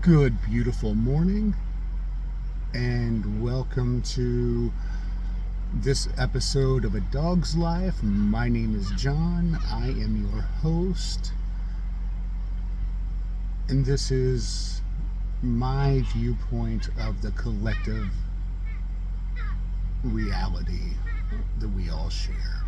Good, beautiful morning, and welcome to this episode of A Dog's Life. My name is John. I am your host, and this is my viewpoint of the collective reality that we all share.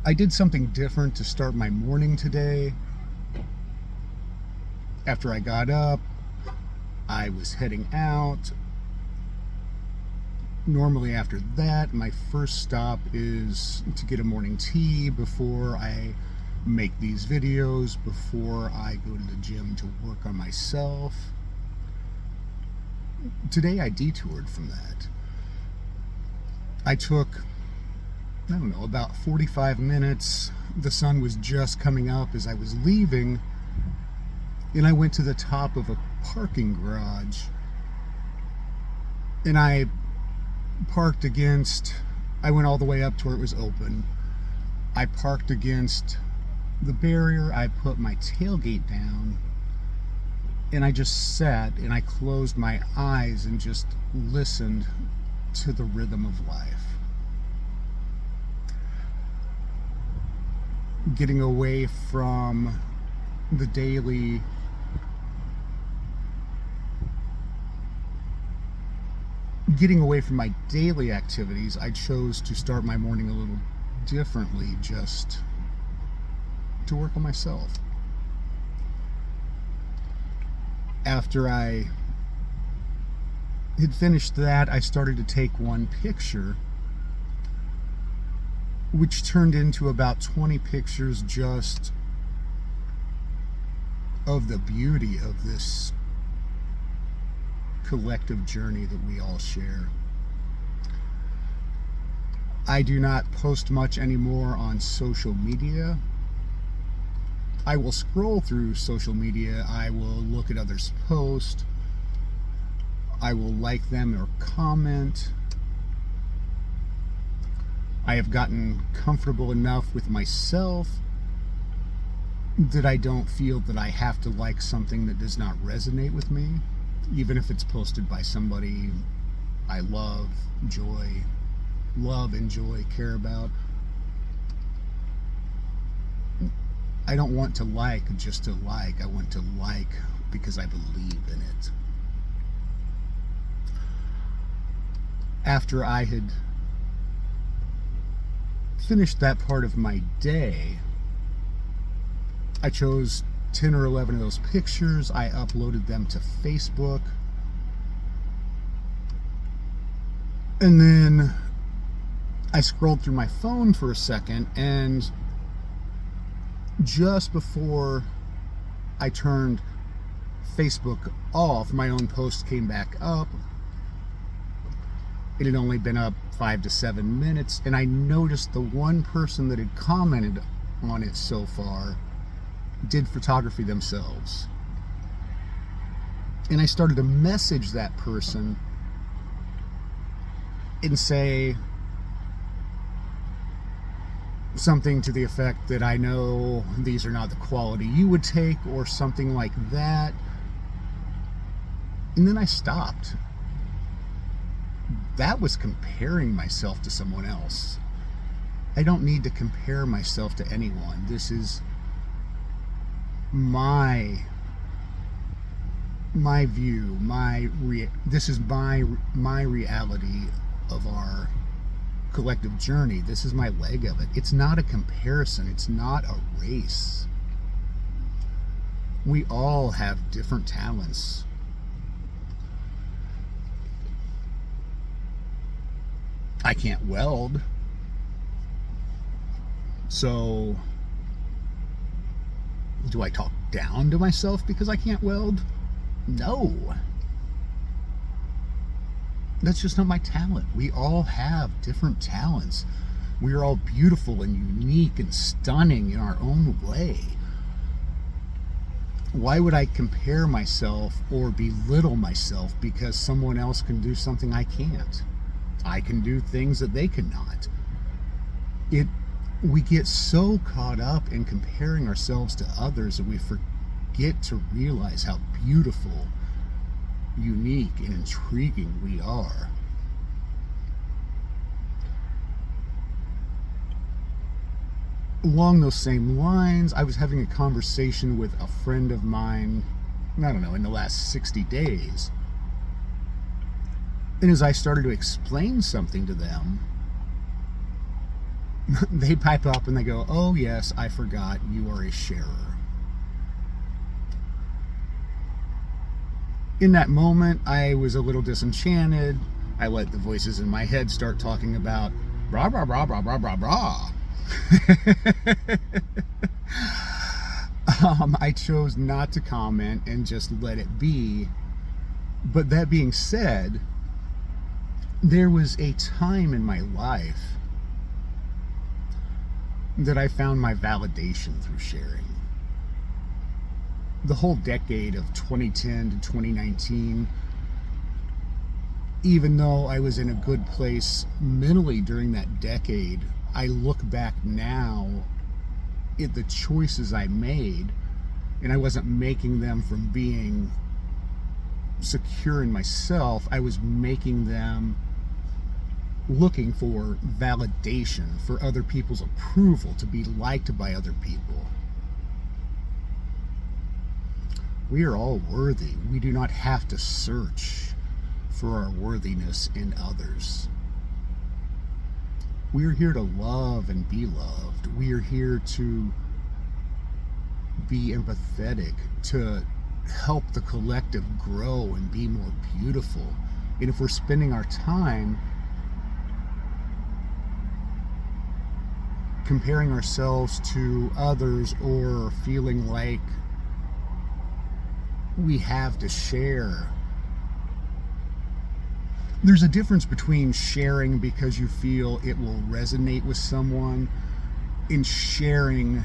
I did something different to start my morning today. After I got up, I was heading out. Normally after that, my first stop is to get a morning tea before I make these videos, before I go to the gym to work on myself. Today I detoured from that. I took, about 45 minutes. The sun was just coming up as I was leaving, and I went to the top of a parking garage, and I parked against, I went all the way up to where it was open. I parked against the barrier, I put my tailgate down, and I just sat and I closed my eyes and just listened to the rhythm of life. Getting away from the daily my daily activities, I chose to start my morning a little differently, just to work on myself. After I had finished that, I started to take one picture, which turned into about 20 pictures just of the beauty of this collective journey that we all share. I do not post much anymore on social media. I will scroll through social media. I will look at others' posts. I will like them or comment. I have gotten comfortable enough with myself that I don't feel that I have to like something that does not resonate with me, even if it's posted by somebody I love, enjoy, care about. I don't want to like just to like. I want to like because I believe in it. After I had finished that part of my day, I chose 10 or 11 of those pictures. I uploaded them to Facebook. And then I scrolled through my phone for a second, and just before I turned Facebook off, my own post came back up. It had only been up 5 to 7 minutes, and I noticed the one person that had commented on it so far did photography themselves. And I started to message that person and say something to the effect that I know these are not the quality you would take, or something like that. And then I stopped. That was comparing myself to someone else. I don't need to compare myself to anyone. This is my view, this is my reality of our collective journey. This is my leg of it. It's not a comparison. It's not a race. We all have different talents. I can't weld, so do I talk down to myself because I can't weld? No. That's just not my talent. We all have different talents. We are all beautiful and unique and stunning in our own way. Why would I compare myself or belittle myself because someone else can do something I can't? I can do things that they cannot. We get so caught up in comparing ourselves to others that we get to realize how beautiful, unique, and intriguing we are. Along those same lines, I was having a conversation with a friend of mine, I don't know, in the last 60 days. And as I started to explain something to them, they pipe up and they go, "Oh yes, I forgot you are a sharer." In that moment, I was a little disenchanted. I let the voices in my head start talking about blah, blah, blah, blah, blah, blah, blah. I chose not to comment and just let it be. But that being said, there was a time in my life that I found my validation through sharing. The whole decade of 2010 to 2019, even though I was in a good place mentally during that decade, I look back now at the choices I made, and I wasn't making them from being secure in myself. I was making them looking for validation, for other people's approval, to be liked by other people. We are all worthy. We do not have to search for our worthiness in others. We are here to love and be loved. We are here to be empathetic, to help the collective grow and be more beautiful. And if we're spending our time comparing ourselves to others or feeling like we have to share, there's a difference between sharing because you feel it will resonate with someone and sharing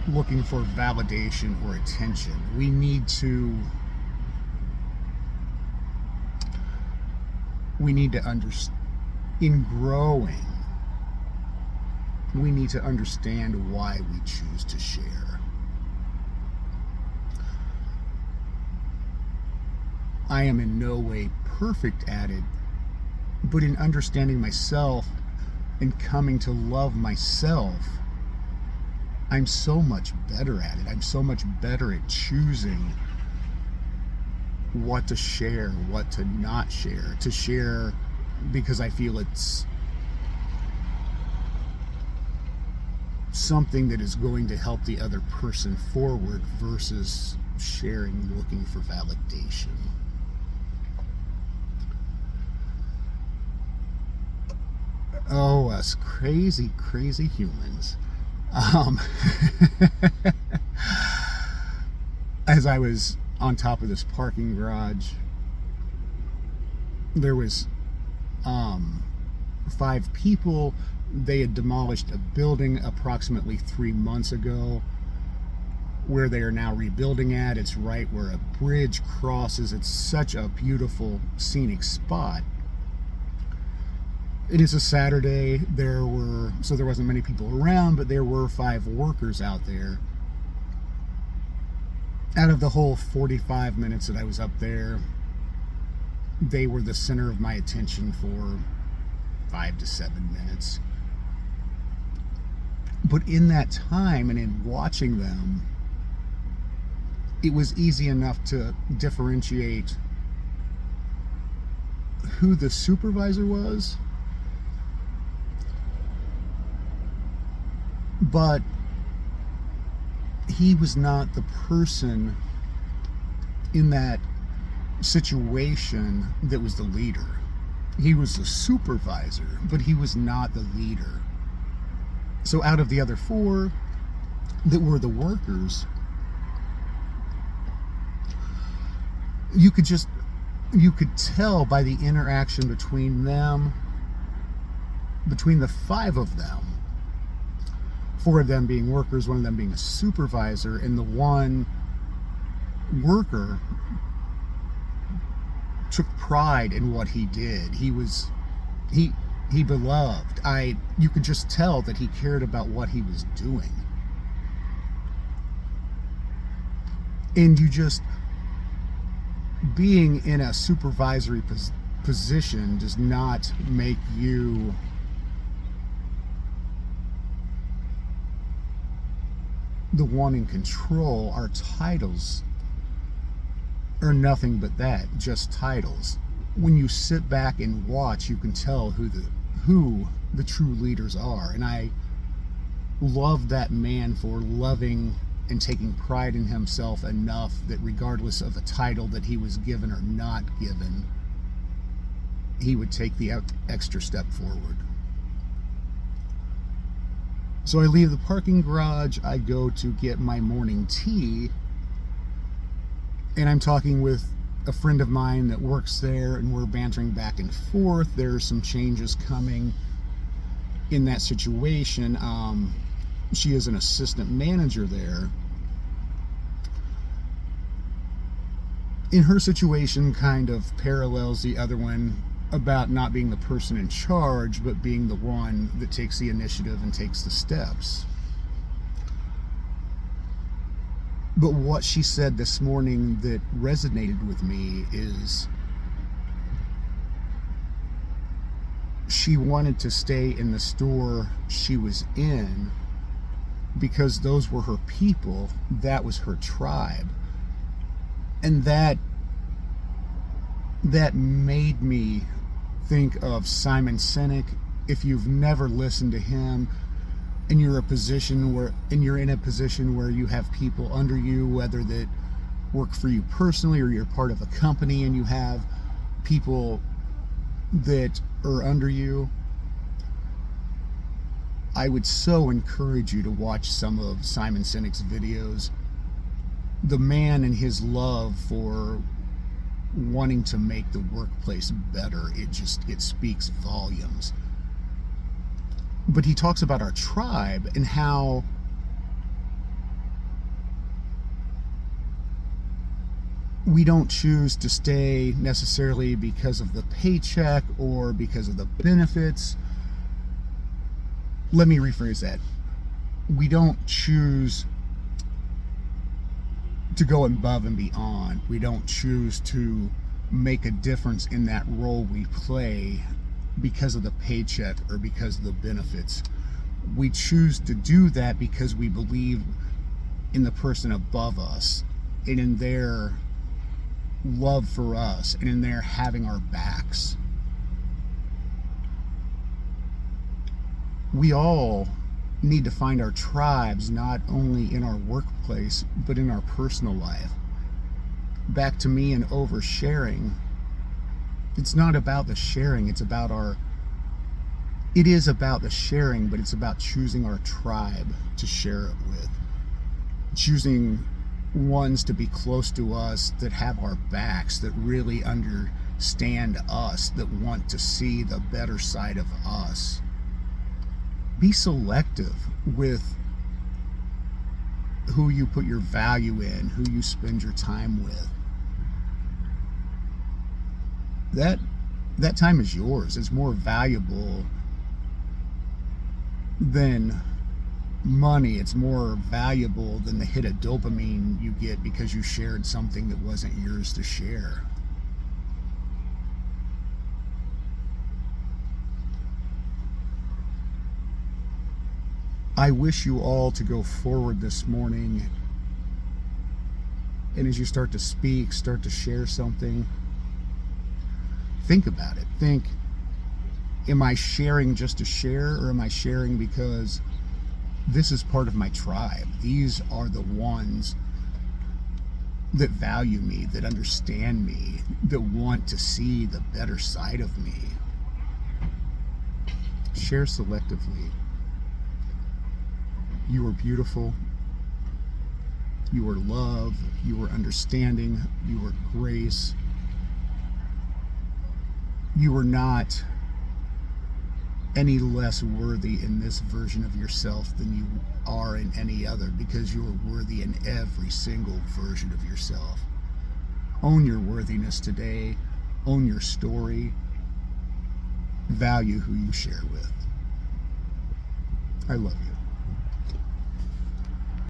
looking for validation or attention. We need to understand, in growing, we need to understand why we choose to share. I am in no way perfect at it, but in understanding myself and coming to love myself, I'm so much better at it. I'm so much better at choosing what to share, what to not share. To share because I feel it's something that is going to help the other person forward versus sharing looking for validation. Oh, us crazy, crazy humans. As I was on top of this parking garage, there was 5 people. They had demolished a building approximately 3 months ago, where they are now rebuilding at. It's right where a bridge crosses. It's such a beautiful scenic spot. It is a Saturday. There wasn't many people around, but there were 5 workers out there. Out of the whole 45 minutes that I was up there, they were the center of my attention for 5 to 7 minutes. But in that time and in watching them, it was easy enough to differentiate who the supervisor was, but he was not the person in that situation that was the leader. He was the supervisor, but he was not the leader. So out of the other 4 that were the workers, you could tell by the interaction between them, between the 5 of them, 4 of them being workers, 1 of them being a supervisor, and the one worker took pride in what he did. He beloved. You could just tell that he cared about what he was doing. And you just, being in a supervisory position does not make you the one in control. Our titles are nothing but that, just titles. When you sit back and watch, you can tell who the true leaders are. And I love that man for loving and taking pride in himself enough that regardless of a title that he was given or not given, he would take the extra step forward. So I leave the parking garage, I go to get my morning tea, and I'm talking with a friend of mine that works there, and we're bantering back and forth. There's some changes coming in that situation. She is an assistant manager there. In her situation kind of parallels the other one about not being the person in charge, but being the one that takes the initiative and takes the steps. But what she said this morning that resonated with me is she wanted to stay in the store she was in because those were her people, that was her tribe. And that made me think of Simon Sinek. If you've never listened to him, and you're in a position where you have people under you, whether that work for you personally or you're part of a company and you have people that are under you, I would so encourage you to watch some of Simon Sinek's videos. The man and his love for wanting to make the workplace better, it speaks volumes. But he talks about our tribe and how we don't choose to stay necessarily because of the paycheck or because of the benefits. Let me rephrase that. We don't choose to go above and beyond. We don't choose to make a difference in that role we play because of the paycheck or because of the benefits. We choose to do that because we believe in the person above us and in their love for us and in their having our backs. We all need to find our tribes not only in our workplace but in our personal life. Back to me and oversharing. It's not about the sharing, it is about the sharing, but it's about choosing our tribe to share it with. Choosing ones to be close to us, that have our backs, that really understand us, that want to see the better side of us. Be selective with who you put your value in, who you spend your time with. That time is yours. It's more valuable than money. It's more valuable than the hit of dopamine you get because you shared something that wasn't yours to share. I wish you all to go forward this morning, and as you start to speak, start to share something, think about it. Think, am I sharing just to share, or am I sharing because this is part of my tribe? These are the ones that value me, that understand me, that want to see the better side of me. Share selectively. You are beautiful. You are love. You are understanding. You are grace. You are not any less worthy in this version of yourself than you are in any other, because you are worthy in every single version of yourself. Own your worthiness today. Own your story. Value who you share with. I love you.